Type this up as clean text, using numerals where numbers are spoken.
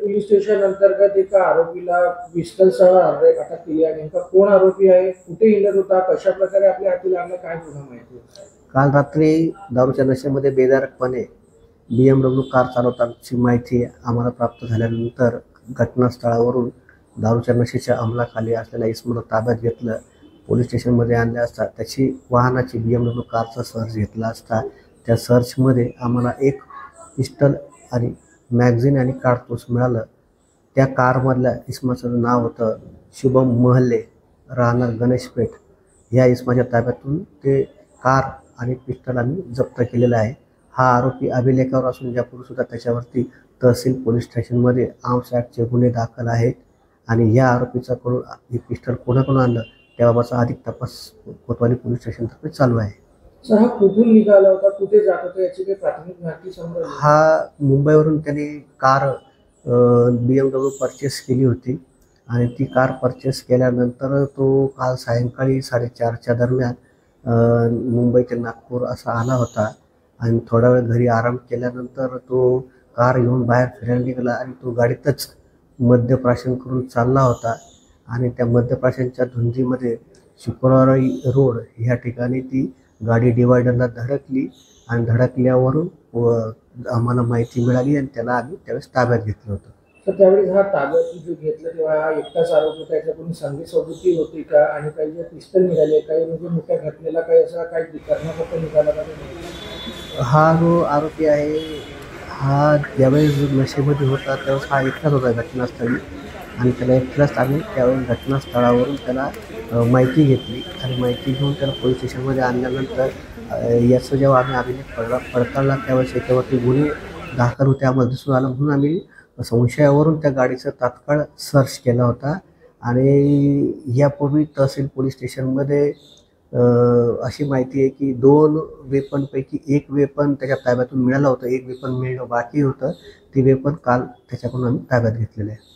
Police station अंतर्गत एका आरोपीला पिस्टलसह अटक केली आहे. नेमका कोण आरोपी आहे, कुठे हिंडत होता, कशा प्रकारे आपल्या हाती लागला, काय पूर्ण माहिती? काल रात्री दारूच्या नशेमध्ये बेधारकपणे BMW कार चालवतानाची माहिती आम्हाला प्राप्त झाल्यानंतर घटनास्थळावरून दारूच्या नशेच्या अंमलाखाली असलेल्या इसमला ताब्यात घेतलं. पोलीस स्टेशनमध्ये आणले असता त्याची वाहनाची BMW कारचा सर्च घेतला असता. त्या सर्चमध्ये आम्हाला एक पिस्टल आणि मॅगझिन आणि कारतूस मिळालं. त्या कारमधल्या इसमाचं नाव होतं शुभम महल्ले, राहणार गणेशपेठ. ह्या इसमाच्या ताब्यातून ते कार आणि पिस्टल आम्ही जप्त केलेला आहे. हा आरोपी अभिलेखावर असून यापूर्वीसुद्धा त्याच्यावरती तहसील पोलीस स्टेशनमध्ये आर्म्स ॲक्टचे गुन्हे दाखल आहेत. आणि ह्या आरोपीचा कडून हे पिस्टल कोणाकडून आणलं त्याबाबतचा अधिक तपास कोतवाली पोलीस स्टेशनतर्फे चालू आहे. सर, हा कुठून निघाला होता, कुठे जात होता, याची काही प्राथमिक माहिती समजली? हा मुंबईवरून त्याने कार BMW परचेस केली होती आणि ती कार परचेस केल्यानंतर तो काल सायंकाळी 4:30च्या दरम्यान मुंबई ते नागपूर असा आला होता. आणि थोडा वेळ घरी आराम केल्यानंतर तो कार घेऊन बाहेर फिरायला निघाला आणि तो गाडीतच मद्यप्राशन करून चालला होता. आणि त्या मद्यप्राशनच्या धुंदीमध्ये शुक्रवारी रोड ह्या ठिकाणी ती गाडी डिवायडरला धडकली आणि धडकल्यावरून आम्हाला माहिती मिळाली आणि त्याला आम्ही त्यावेळेस ताब्यात घेतलं होतं. तर त्यावेळी हा ताब्यात जो घेतला तेव्हा हा एकटाच आरोपी होता, याच्याकडून संधी सोबती होती का, आणि काही जे पिस्टल निघाले, काही म्हणजे मोठ्या घटनेला काही असा काही करण्यापत्र निघाला का? हा जो आरोपी आहे हा ज्यावेळेस नशेमध्ये होता त्यावेळेस हा एकटाच होता घटनास्थळी. आणि त्याला एकटाच आम्ही त्यावेळेस घटनास्थळावरून त्याला माहिती घेतली आणि माहिती घेऊन त्याला पोलीस स्टेशनमध्ये आणल्यानंतर याचं जेव्हा आम्ही अभिलेख पडताळला त्यावेळेस याच्यावरती गुन्हे दाखल होते आम्हाला दिसून आलं. म्हणून आम्ही संशयावरून त्या गाडीचा तात्काळ सर्च केला होता. आणि यापूर्वी तहसील पोलीस स्टेशनमध्ये अशी माहिती आहे की 2 वेपनपैकी एक वेपन त्याच्या ताब्यातून मिळालं होतं. एक वेपन मिळणं बाकी होतं. ती वेपन काल त्याच्याकडून आम्ही ताब्यात घेतलेलं आहे.